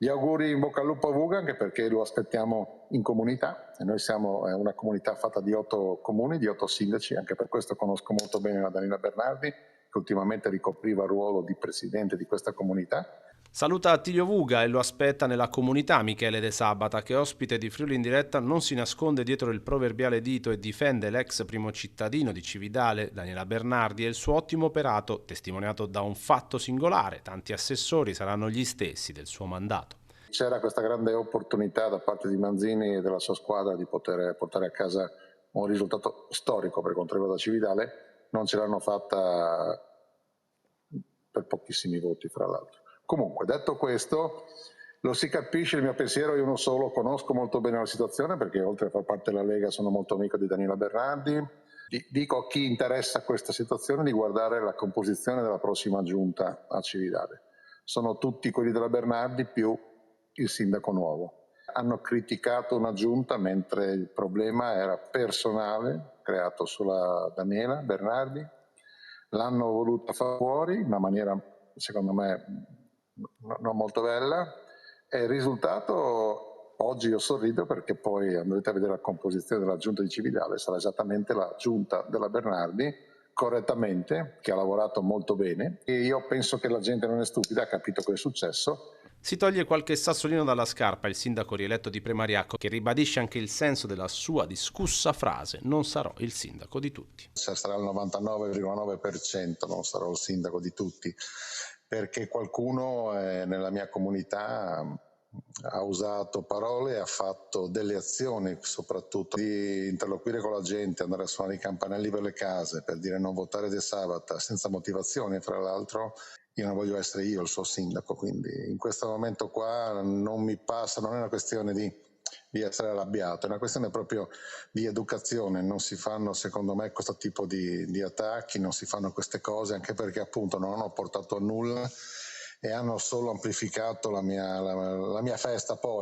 Gli auguri in bocca al lupo a Vuga, anche perché lo aspettiamo in comunità, e noi siamo una comunità fatta di 8 comuni, di 8 sindaci, anche per questo conosco molto bene la Danila Bernardi, che ultimamente ricopriva il ruolo di presidente di questa comunità. Saluta Attilio Vuga e lo aspetta nella comunità Michele De Sabata, che ospite di Friuli in diretta non si nasconde dietro il proverbiale dito e difende l'ex primo cittadino di Cividale, Daniela Bernardi, e il suo ottimo operato, testimoniato da un fatto singolare: tanti assessori saranno gli stessi del suo mandato. C'era questa grande opportunità da parte di Manzini e della sua squadra di poter portare a casa un risultato storico per quanto riguarda Cividale, non ce l'hanno fatta per pochissimi voti, fra l'altro. Comunque, detto questo, lo si capisce, il mio pensiero è uno solo: conosco molto bene la situazione perché oltre a far parte della Lega sono molto amico di Danila Bernardi. Dico a chi interessa questa situazione di guardare la composizione della prossima giunta a Cividale. Sono tutti quelli della Bernardi più il sindaco nuovo. Hanno criticato una giunta mentre il problema era personale, creato sulla Daniela Bernardi. L'hanno voluta far fuori in una maniera, secondo me, non molto bella, e il risultato, oggi io sorrido perché poi andrete a vedere la composizione della giunta di Cividale, sarà esattamente la giunta della Bernardi, correttamente, che ha lavorato molto bene, e io penso che la gente non è stupida, ha capito cosa è successo. Si toglie qualche sassolino dalla scarpa il sindaco rieletto di Premariacco, che ribadisce anche il senso della sua discussa frase: non sarò il sindaco di tutti. Se sarà il 99,9%, non sarò il sindaco di tutti, perché qualcuno nella mia comunità ha usato parole e ha fatto delle azioni, soprattutto di interloquire con la gente, andare a suonare i campanelli per le case per dire non votare De Sabata senza motivazione, fra l'altro. Io non voglio essere io il suo sindaco, quindi in questo momento qua non mi passa, non è una questione di essere arrabbiato, è una questione proprio di educazione. Non si fanno, secondo me, questo tipo di attacchi, non si fanno queste cose, anche perché appunto non hanno portato a nulla e hanno solo amplificato la mia festa poi.